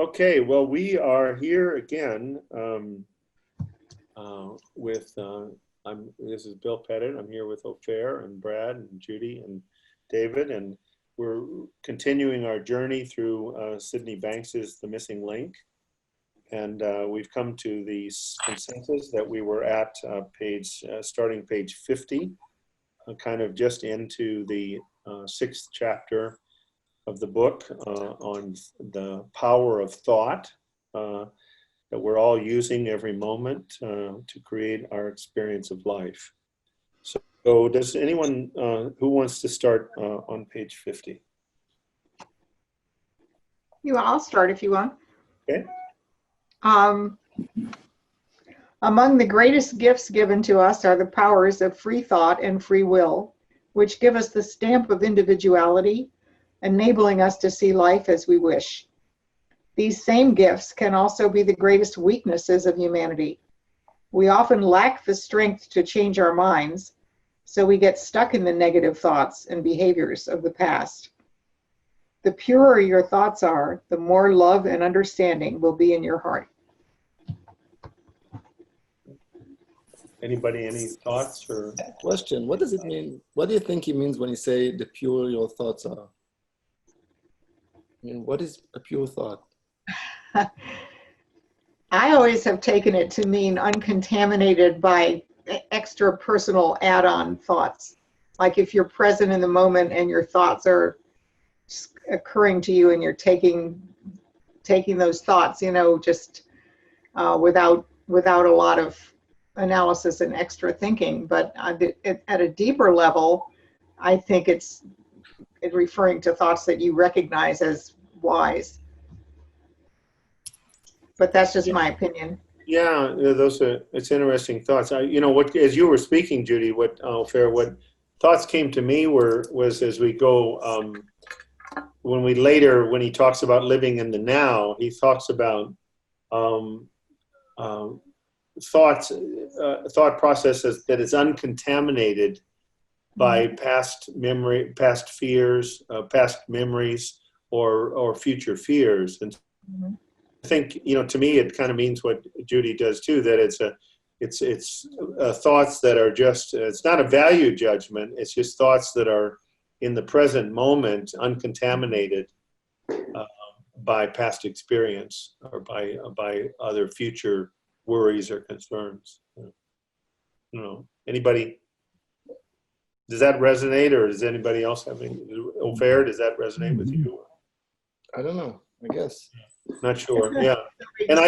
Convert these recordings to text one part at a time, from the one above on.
Okay, well, we are here again with, this is Bill Pettit. I'm here with Ofer and Brad and Judy and David, and we're continuing our journey through Sydney Banks's The Missing Link. And we've come to the consensus that we were at starting page 50, kind of just into the 6th chapter of the book on the power of thought that we're all using every moment to create our experience of life. So does anyone who wants to start on page 50? I'll start if you want. Okay. Among the greatest gifts given to us are the powers of free thought and free will, which give us the stamp of individuality, enabling us to see life as we wish. These same gifts can also be the greatest weaknesses of humanity. We often lack the strength to change our minds, so we get stuck in the negative thoughts and behaviors of the past. The purer your thoughts are, the more love and understanding will be in your heart. Anybody, any thoughts or? Question, what does it mean? What do you think he means when he say the pure your thoughts are? I mean, what is a pure thought? I always have taken it to mean uncontaminated by extra personal add-on thoughts. Like if you're present in the moment and your thoughts are occurring to you and you're taking those thoughts, just without a lot of analysis and extra thinking. But at a deeper level, I think it's referring to thoughts that you recognize as wise. But that's just my opinion. Yeah, it's interesting thoughts. What as you were speaking, Judy, what thoughts came to me was as we go, when he talks about living in the now, he talks about thought processes that is uncontaminated by past memory, past fears, past memories, or future fears. And I think, to me, it kind of means what Judy does too, that it's thoughts that are just, it's not a value judgment. It's just thoughts that are in the present moment, uncontaminated by past experience or by other future worries or concerns. Anybody? Does that resonate, or does anybody else have any? Ofer, does that resonate with you? I don't know. I guess. Not sure. Yeah, and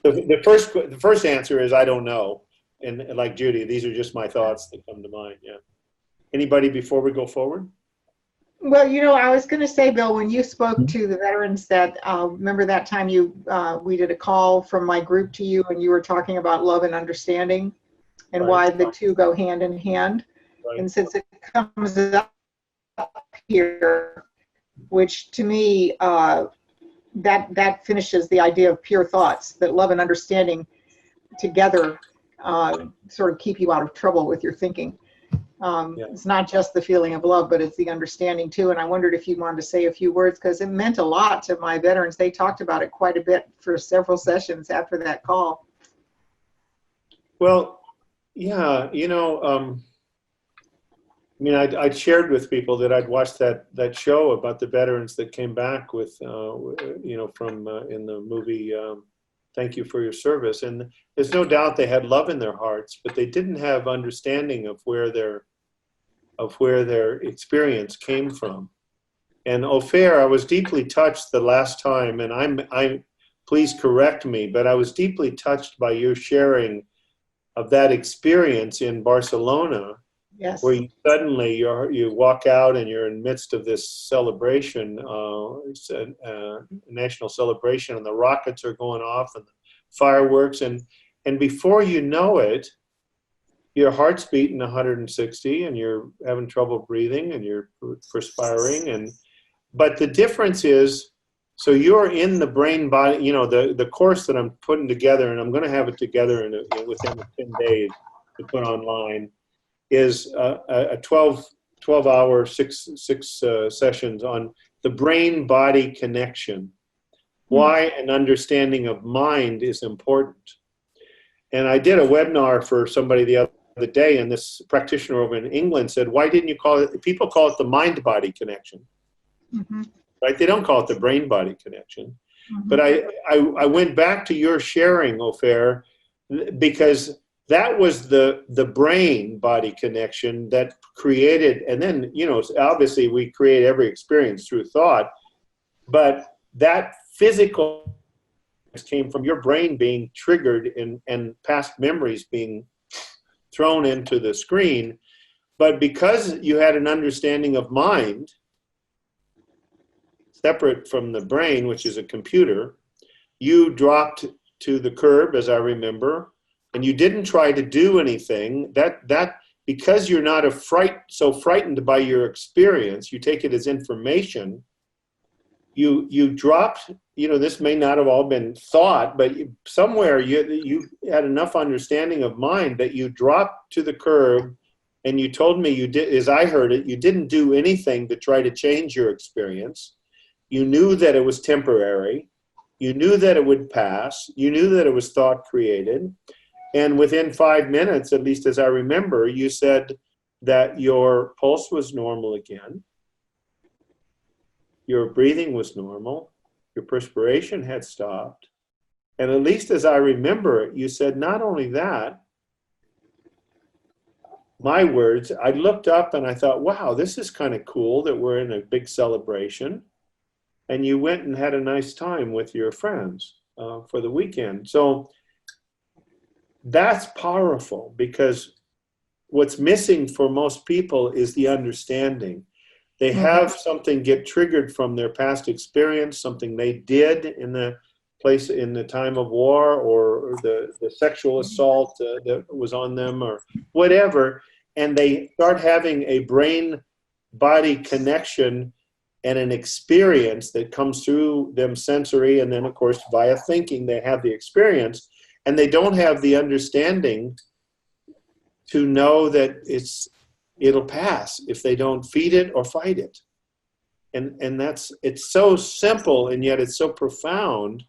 the first answer is I don't know, and like Judy, these are just my thoughts that come to mind. Yeah. Anybody before we go forward? Well, I was going to say, Bill, when you spoke to the veterans, that remember that time we did a call from my group to you, and you were talking about love and understanding, and Right. Why the two go hand in hand. Right. And since it comes up here, which to me that finishes the idea of pure thoughts, that love and understanding together sort of keep you out of trouble with your thinking. It's not just the feeling of love, but it's the understanding too. And I wondered if you wanted to say a few words, because it meant a lot to my veterans. They talked about it quite a bit for several sessions after that call. Well, yeah, I'd shared with people that I'd watched that show about the veterans that came back with, from in the movie, Thank You for Your Service. And there's no doubt they had love in their hearts, but they didn't have understanding of where their experience came from. And Ofer, I was deeply touched the last time, and please correct me, but I was deeply touched by your sharing of that experience in Barcelona. Yes. Where you suddenly you walk out and you're in the midst of this celebration, it's a national celebration, and the rockets are going off and the fireworks, and before you know it, your heart's beating 160 and you're having trouble breathing and you're perspiring, but the difference is, so you're in the brain body. The course that I'm putting together, and I'm going to have it together within 10 days to put online, is a 12-hour, six sessions on the brain-body connection. why an understanding of mind is important. And I did a webinar for somebody the other day, and this practitioner over in England said, why didn't you call it, people call it the mind-body connection, right? They don't call it the brain-body connection. But I went back to your sharing, Ofer, because that was the brain-body connection that created, and then, you know, obviously we create every experience through thought, but that physical came from your brain being triggered and past memories being thrown into the screen. But because you had an understanding of mind, separate from the brain, which is a computer, you dropped to the curb, as I remember, and you didn't try to do anything. That because you're not so frightened by your experience, you take it as information. You dropped, you know, this may not have all been thought, but somewhere you had enough understanding of mind that you dropped to the curb, and you told me you did, as I heard it, you didn't do anything to try to change your experience. You knew that it was temporary. You knew that it would pass. You knew that it was thought created. And within 5 minutes, at least as I remember, you said that your pulse was normal again. Your breathing was normal. Your perspiration had stopped. And at least as I remember it, you said not only that, my words, I looked up and I thought, wow, this is kind of cool that we're in a big celebration. And you went and had a nice time with your friends for the weekend. So that's powerful, because what's missing for most people is the understanding. They have something get triggered from their past experience, something they did in the place in the time of war, or the sexual assault that was on them, or whatever, and they start having a brain-body connection and an experience that comes through them sensory, and then of course via thinking they have the experience, and they don't have the understanding to know that it'll pass if they don't feed it or fight it. And it's so simple, and yet it's so profound,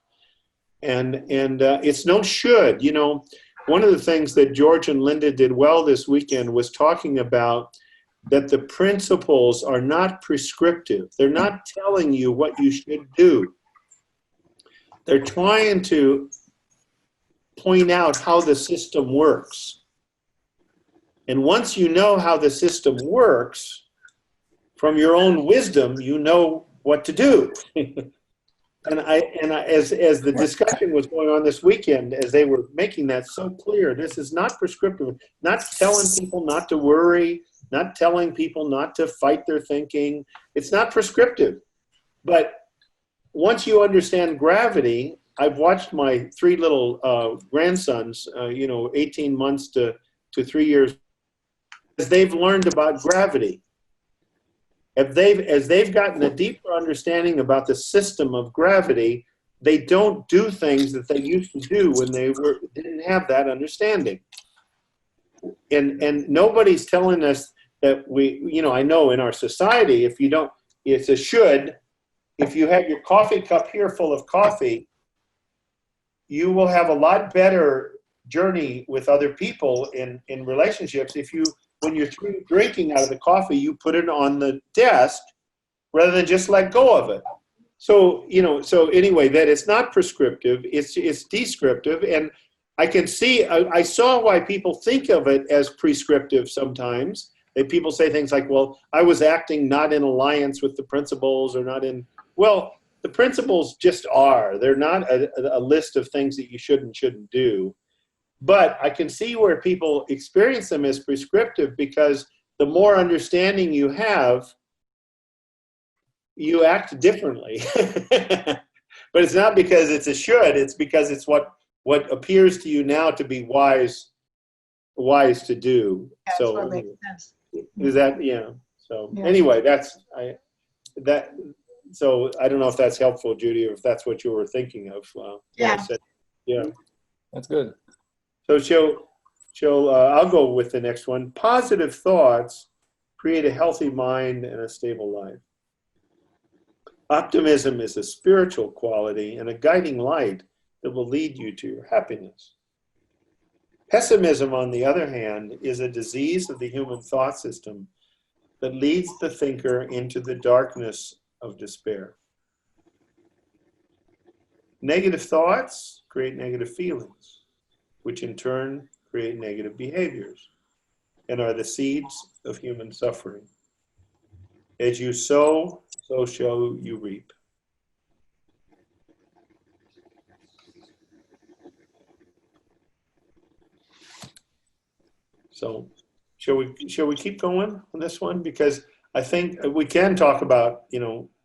and it's no should. You know, one of the things that George and Linda did well this weekend was talking about that the principles are not prescriptive. They're not telling you what you should do. They're trying to point out how the system works. And once you know how the system works, from your own wisdom, you know what to do. And as the discussion was going on this weekend, as they were making that so clear, this is not prescriptive, not telling people not to worry, not telling people not to fight their thinking. It's not prescriptive. But once you understand gravity, I've watched my 3 little grandsons, 18 months to 3 years, as they've learned about gravity. As they've gotten a deeper understanding about the system of gravity, they don't do things that they used to do when they didn't have that understanding. And nobody's telling us that I know in our society, if you don't, it's a should. If you have your coffee cup here full of coffee, you will have a lot better journey with other people in relationships if you, when you're drinking out of the coffee, you put it on the desk rather than just let go of it. So, so anyway, that it's not prescriptive, it's descriptive. And I can see, I saw why people think of it as prescriptive sometimes. That people say things like, well, I was acting not in alliance with the principles, or not in, well, the principles just are. They're not a list of things that you should and shouldn't do. But I can see where people experience them as prescriptive, because the more understanding you have, you act differently. But it's not because it's a should, it's because it's what appears to you now to be wise to do. That's so what makes sense. Is that, yeah. So Yeah. anyway, so I don't know if that's helpful, Judy, or if that's what you were thinking of. Yeah. Yeah. That's good. So I'll go with the next one. Positive thoughts create a healthy mind and a stable life. Optimism is a spiritual quality and a guiding light that will lead you to your happiness. Pessimism, on the other hand, is a disease of the human thought system that leads the thinker into the darkness of despair. Negative thoughts create negative feelings, which in turn create negative behaviors and are the seeds of human suffering. As you sow, so shall you reap. So shall we keep going on this one? Because I think we can talk about,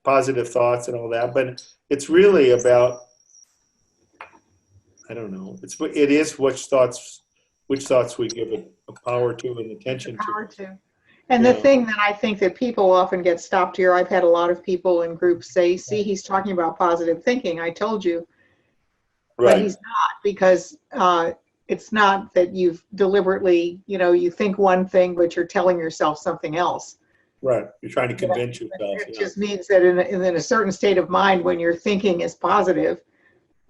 positive thoughts and all that, but it's really about, I don't know, it is which thoughts we give a power to and attention to. And the thing that I think that people often get stopped here, I've had a lot of people in groups say, see, he's talking about positive thinking. I told you. Right. But he's not, because it's not that you've deliberately, you think one thing, but you're telling yourself something else. Right. You're trying to convince yourself. It just means that in a certain state of mind, when your thinking is positive,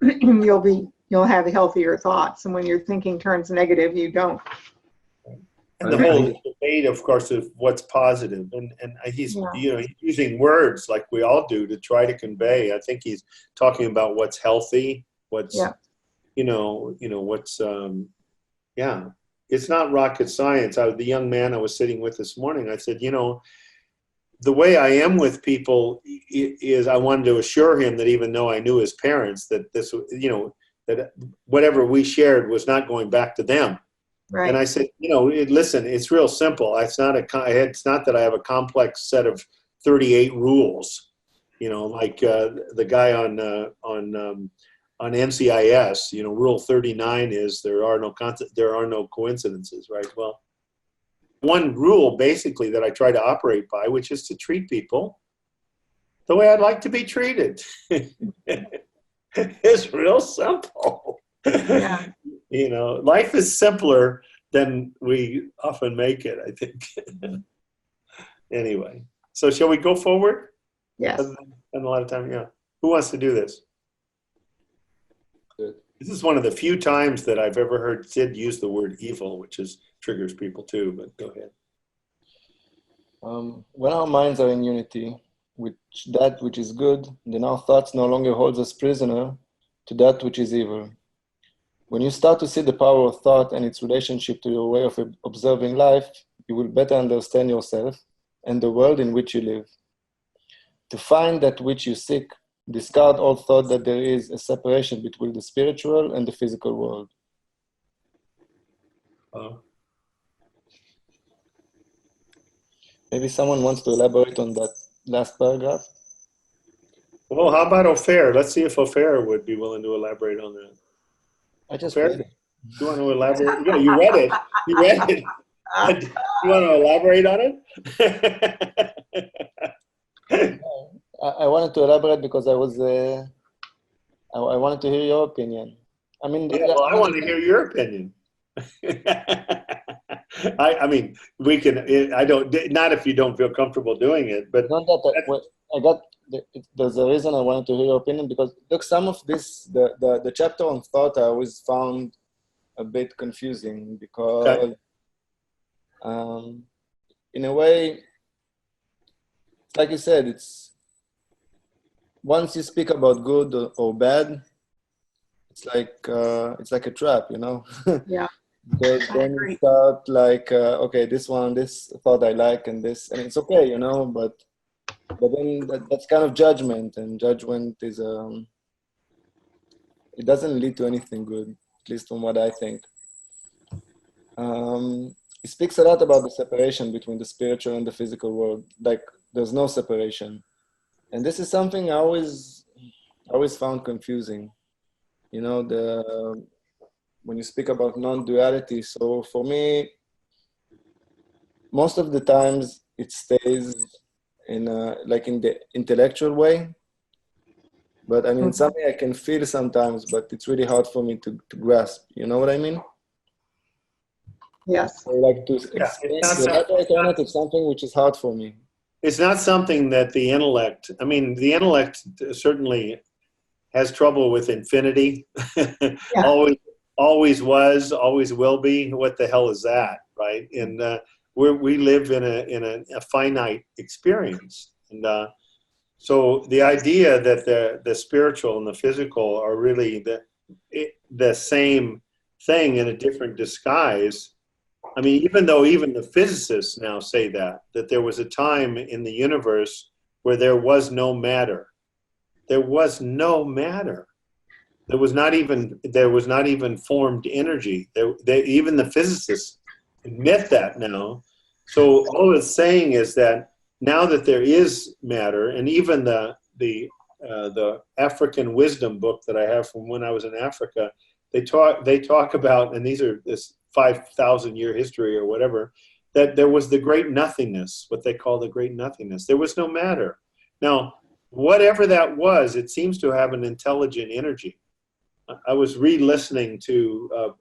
you'll have healthier thoughts. And when your thinking turns negative, you don't. And the whole debate, of course, of what's positive, and he's he's using words like we all do to try to convey. I think he's talking about what's healthy, what's what's It's not rocket science. The young man I was sitting with this morning, I said, the way I am with people is I wanted to assure him that even though I knew his parents, that this, that whatever we shared was not going back to them. Right. And I said, listen, it's real simple. It's not that I have a complex set of 38 rules, like the guy on NCIS. Rule 39 is there are no coincidences, right? Well, one rule basically that I try to operate by, which is to treat people the way I'd like to be treated. It's real simple. Yeah. Life is simpler than we often make it, I think. Anyway, so shall we go forward? Yes. And a lot of time, Who wants to do this? Good. This is one of the few times that I've ever heard Sid use the word evil, which triggers people too, but go ahead. When our minds are in unity with that which is good, then our thoughts no longer hold us prisoner to that which is evil. When you start to see the power of thought and its relationship to your way of observing life, you will better understand yourself and the world in which you live. To find that which you seek, discard all thought that there is a separation between the spiritual and the physical world. Maybe someone wants to elaborate on that last paragraph? Well, how about Ofer? Let's see if Ofer would be willing to elaborate on that. I just Ofer, read it. you want to elaborate? Yeah, you read it. You read it. You want to elaborate on it? I wanted to elaborate because I wanted to hear your opinion. I mean, well, I want to hear your opinion. I mean, we can. I don't. Not if you don't feel comfortable doing it, but not that there's a reason I wanted to hear your opinion, because look, some of this, the chapter on thought, I always found a bit confusing because, in a way, like you said, it's once you speak about good or bad, it's like a trap, Yeah. Because then you start like, okay, this thought I like, and it's okay, but then that's kind of judgment, and judgment is, it doesn't lead to anything good, at least from what I think. He speaks a lot about the separation between the spiritual and the physical world, like there's no separation. And this is something I always found confusing, when you speak about non-duality. So for me, most of the times it stays in the intellectual way, but I mean, something I can feel sometimes, but it's really hard for me to grasp. You know what I mean? Yes. So like to experience the other alternative, something which is hard for me. it's not something that the intellect, I mean, the intellect certainly has trouble with infinity. Yeah. Always was, always will be. What the hell is that, right? And we live in a finite experience. And so the idea that the spiritual and the physical are really the same thing in a different disguise. I mean, even though even the physicists now say that there was a time in the universe where there was no matter. There was no matter. There was not even formed energy. Even the physicists admit that now. So all it's saying is that now that there is matter, and even the African wisdom book that I have from when I was in Africa, they talk about, and these are this 5,000-year history or whatever, that there was the great nothingness, what they call the great nothingness. There was no matter. Now, whatever that was, it seems to have an intelligent energy. I was re-listening to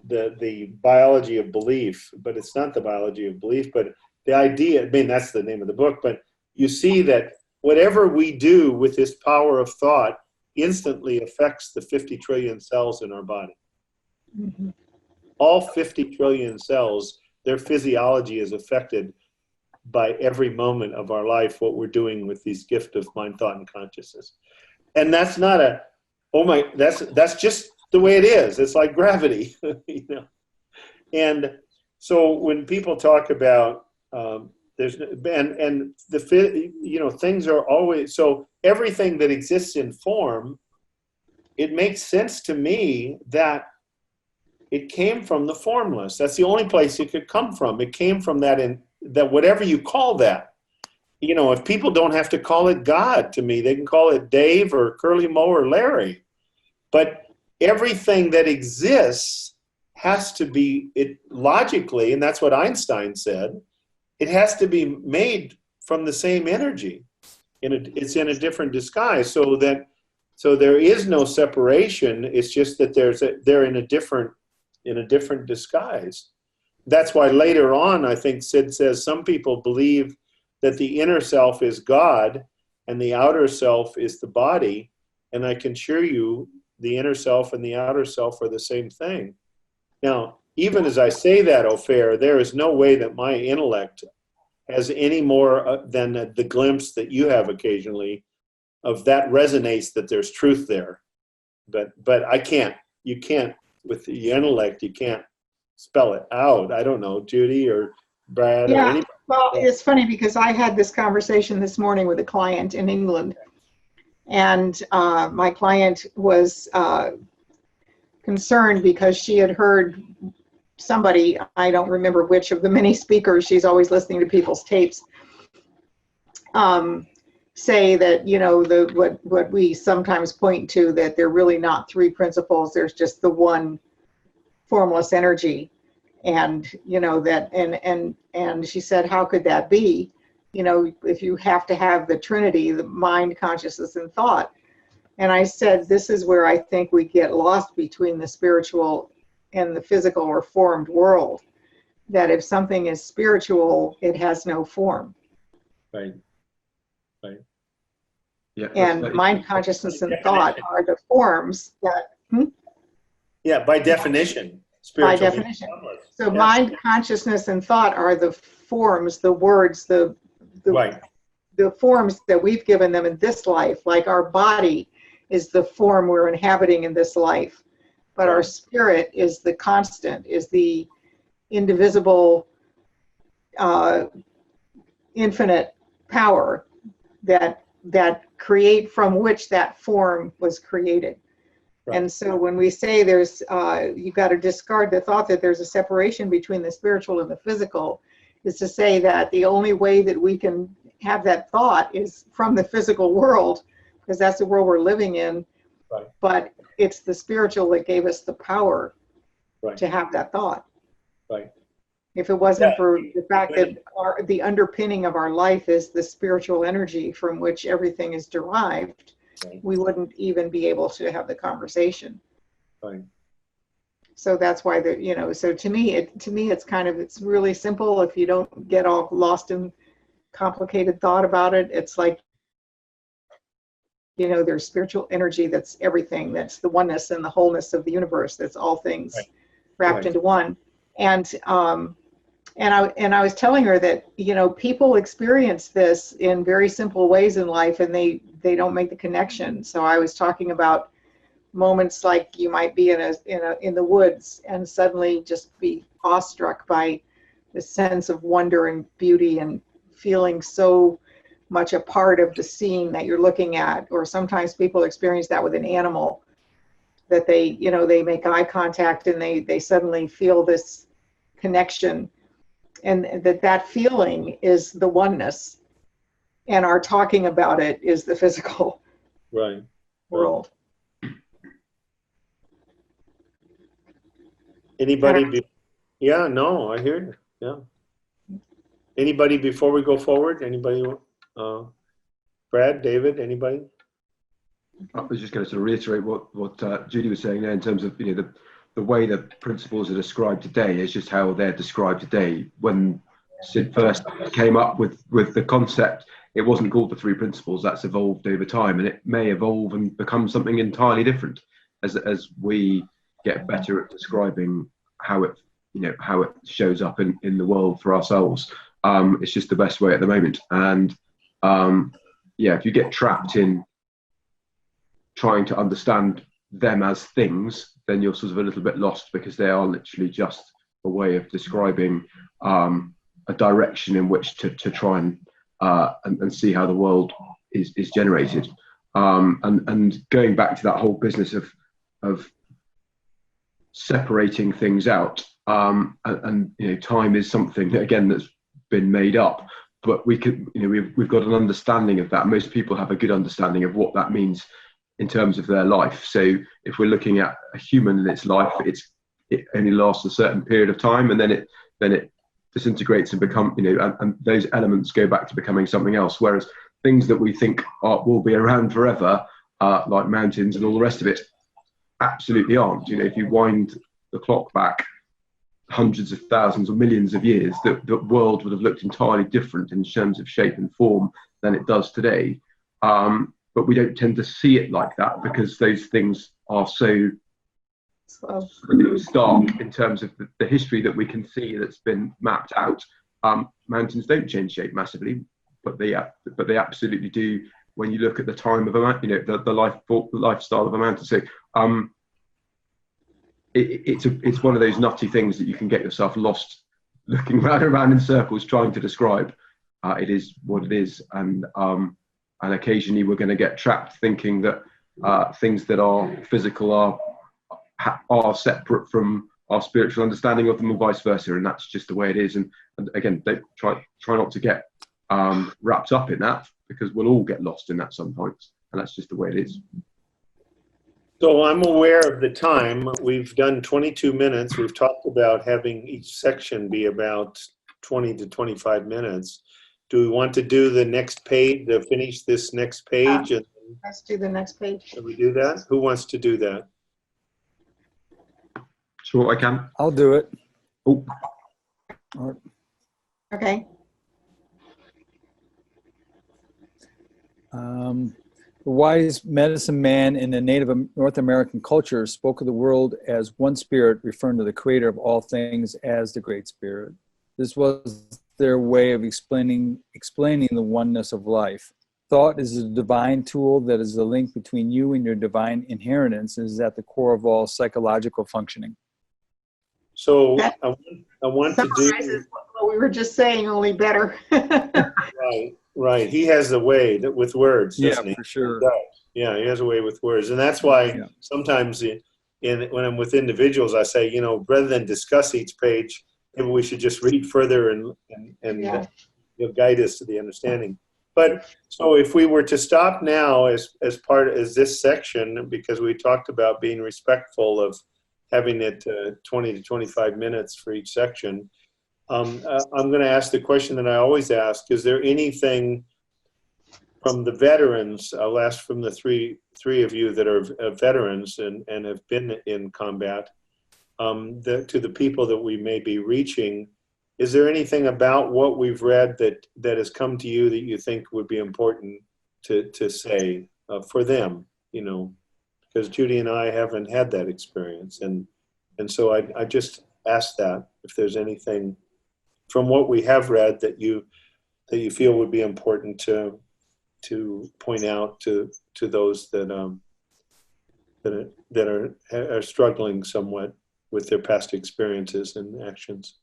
the biology of belief, but it's not the biology of belief, but the idea, I mean, that's the name of the book, but you see that whatever we do with this power of thought instantly affects the 50 trillion cells in our body. Mm-hmm. All 50 trillion cells, their physiology is affected by every moment of our life, what we're doing with these gift of mind, thought, and consciousness. And that's not that's just the way it is. It's like gravity, you know. And so when people talk about things are always, so everything that exists in form, it makes sense to me that it came from the formless. That's the only place it could come from. It came from that whatever you call that. You know, if people don't have to call it God to me, they can call it Dave or Curly Moe or Larry. But everything that exists has to be, it logically, and that's what Einstein said, it has to be made from the same energy. It's in a different disguise, so there is no separation. It's just that they're in a different disguise. That's why later on, I think Sid says some people believe that the inner self is God and the outer self is the body. And I can assure you the inner self and the outer self are the same thing. Now, even as I say that, Ofer, there is no way that my intellect has any more than the glimpse that you have occasionally of that resonates that there's truth there. But you can't, with the intellect, you can't spell it out. I don't know, Judy or Brad or anybody. Well, it's funny because I had this conversation this morning with a client in England, and my client was concerned because she had heard somebody, I don't remember which of the many speakers, she's always listening to people's tapes, say that, you know, what we sometimes point to, that they're really not three principles, there's just the one formless energy. And, you know, that, and she said, how could that be? You know, if you have to have the Trinity, the mind, consciousness, and thought. And I said, this is where I think we get lost between the spiritual and the physical or formed world. That if something is spiritual, it has no form. Right. Yeah. And mind, consciousness, and thought are the forms that. Yeah, by definition. By definition. So mind, consciousness, and thought are the forms, the words, the forms that we've given them in this life. Like our body is the form we're inhabiting in this life. But our spirit is the constant, is the indivisible, infinite power that create, from which that form was created. Right. And so when we say there's, you've got to discard the thought that there's a separation between the spiritual and the physical, is to say that the only way that we can have that thought is from the physical world, because that's the world we're living in. Right. But it's the spiritual that gave us the power to have that thought. Right. If it wasn't for the fact that the underpinning of our life is the spiritual energy from which everything is derived, we wouldn't even be able to have the conversation. Right. So that's why so to me it's kind of, it's really simple if you don't get all lost in complicated thought about it. It's like, you know, there's spiritual energy that's everything. That's the oneness and the wholeness of the universe. That's all things wrapped into one. And I was telling her that, you know, people experience this in very simple ways in life, and they don't make the connection. So I was talking about moments like you might be in the woods and suddenly just be awestruck by the sense of wonder and beauty and feeling so much a part of the scene that you're looking at. Or sometimes people experience that with an animal, that they, you know, they make eye contact and they suddenly feel this connection, and that feeling is the oneness, and our talking about it is the physical world. Anybody? Yeah, no, I hear you. Yeah. Anybody before we go forward? Anybody? Brad, David, anybody? I was just going to sort of reiterate what Judy was saying there in terms of, you know, the way that principles are described today is just how they're described today. When Sid first came up with the concept, it wasn't called the three principles. That's evolved over time, and it may evolve and become something entirely different as we get better at describing how it, you know, how it shows up in the world for ourselves. It's just the best way at the moment. And yeah, if you get trapped in trying to understand them as things, then you're sort of a little bit lost, because they are literally just a way of describing a direction in which to try and see how the world is generated. And going back to that whole business of separating things out, and you know, time is something again that's been made up, but we could, you know, we've got an understanding of that. Most people have a good understanding of what that means in terms of their life. So if we're looking at a human in its life, it only lasts a certain period of time, and then it disintegrates and become, you know, and those elements go back to becoming something else. Whereas things that we think will be around forever, like mountains and all the rest of it, absolutely aren't. You know, if you wind the clock back hundreds of thousands or millions of years, the world would have looked entirely different in terms of shape and form than it does today. But we don't tend to see it like that, because those things are so stark in terms of the history that we can see that's been mapped out. Mountains don't change shape massively, but they absolutely do when you look at the time of a mountain, you know, the lifestyle of a mountain. So it's one of those nutty things that you can get yourself lost looking round and round in circles trying to describe. It is what it is, and occasionally we're going to get trapped thinking that things that are physical are separate from our spiritual understanding of them, and vice versa, and that's just the way it is. And again, don't try not to get wrapped up in that, because we'll all get lost in that sometimes, and that's just the way it is. So I'm aware of the time. We've done 22 minutes. We've talked about having each section be about 20 to 25 minutes. Do we want to do the next page, to finish this next page? And Let's do the next page. can we do that? Who wants to do that? Sure, I can. I'll do it. Oh, All right. Okay. The wise medicine man in the Native North American culture spoke of the world as one spirit, referring to the creator of all things as the Great Spirit. This was their way of explaining the oneness of life. Thought is a divine tool that is the link between you and your divine inheritance, and is at the core of all psychological functioning. So I want to do. Summarizes what we were just saying, only better. Right. He has a way that with words, doesn't he? For sure. He does. Yeah, he has a way with words, and that's why sometimes when I'm with individuals, I say, you know, rather than discuss each page, maybe we should just read further and you'll guide us to the understanding. But so if we were to stop now as this section, because we talked about being respectful of having it 20 to 25 minutes for each section, I'm going to ask the question that I always ask: is there anything from the veterans? I'll ask from the three of you that are veterans and have been in combat, to the people that we may be reaching. is there anything about what we've read that has come to you that you think would be important to say for them, you know, because Judy and I haven't had that experience. And so I just asked that if there's anything from what we have read that you feel would be important to point out to those that are struggling somewhat with their past experiences and actions.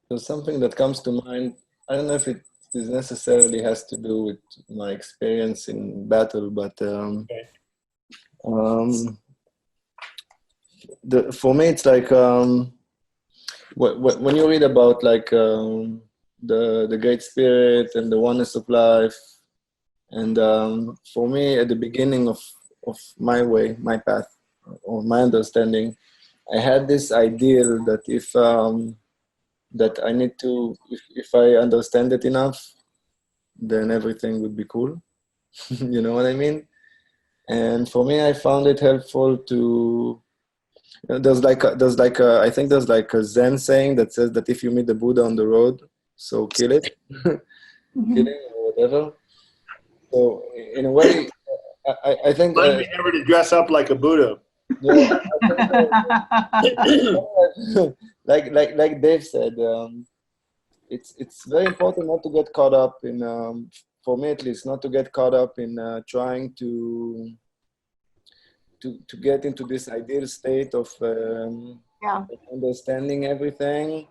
So something that comes to mind, I don't know if it necessarily has to do with my experience in battle, but Okay. For me, it's like when you read about like the Great Spirit and the oneness of life, and for me, at the beginning of my way, my path, or my understanding, I had this ideal that if that I need to, if I understand it enough, then everything would be cool. You know what I mean? And for me, I found it helpful to, I think there's like a Zen saying that says that if you meet the Buddha on the road, so kill it, kill it or whatever. So in a way, I think Remind me never to dress up like a Buddha. yeah, like Dave said, it's very important not to get caught up in, for me at least, not to get caught up in trying to get into this ideal state of understanding everything,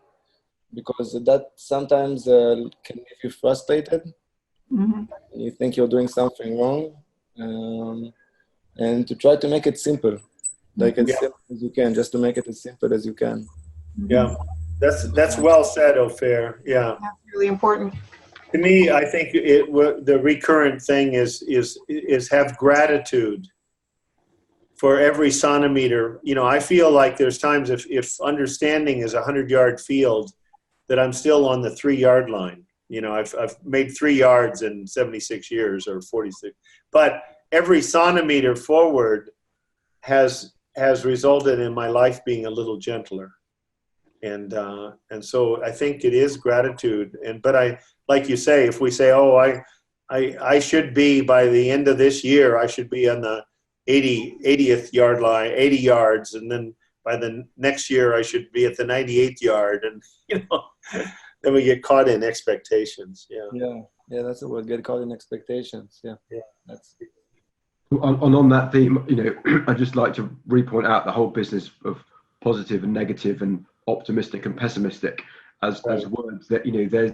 because that sometimes can leave you frustrated. You think you're doing something wrong, and to try to make it simple, like as simple as you can, just to make it as simple as you can. Yeah, that's well said, Ofer. Yeah, That's really important. to me, I think the recurrent thing is have gratitude for every centimeter. You know, I feel like there's times if understanding is 100-yard field, that I'm still on the 3-yard line. You know, I've made 3 yards in 76 years or 46, but every centimeter forward has resulted in my life being a little gentler. And so I think it is gratitude. But I, like you say, if we say, oh, I should be, by the end of this year, I should be on the 80th yard line, 80 yards. And then by the next year, I should be at the 98th yard. And, you know, then we get caught in expectations. Yeah, that's the word, get caught in expectations. Yeah. That's on that theme, you know, I'd just like to repoint out the whole business of positive and negative and optimistic and pessimistic as words that, you know,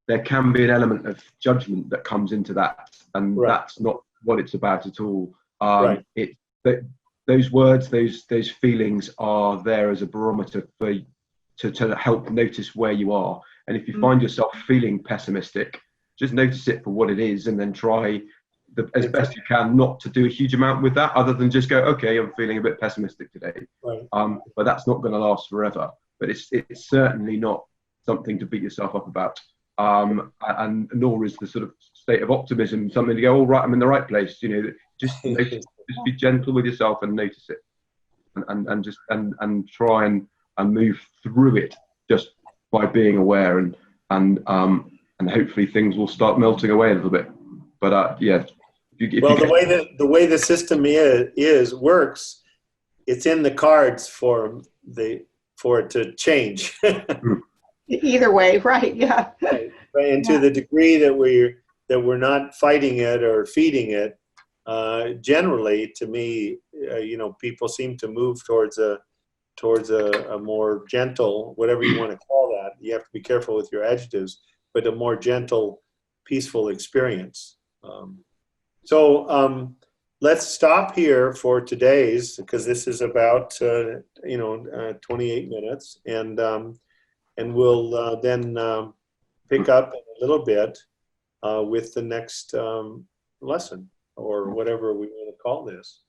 there can be an element of judgment that comes into that, and that's not what it's about at all. Those words, those feelings are there as a barometer for to help notice where you are. And if you find yourself feeling pessimistic, just notice it for what it is, and then try as best you can not to do a huge amount with that, other than just go, okay, I'm feeling a bit pessimistic today. But that's not going to last forever. But it's certainly not something to beat yourself up about. And nor is the sort of state of optimism something to go, all right, I'm in the right place. You know, just notice, just be gentle with yourself and notice it, and just try and move through it just by being aware, and hopefully things will start melting away a little bit. But the way the system works, it's in the cards for it to change. Either way, right? Yeah. Right. And to the degree that we're not fighting it or feeding it, generally, to me, you know, people seem to move towards a more gentle, whatever you want to call that. You have to be careful with your adjectives, but a more gentle, peaceful experience. So let's stop here for today's, because this is about 28 minutes, and we'll then pick up in a little bit with the next lesson, or whatever we want to call this.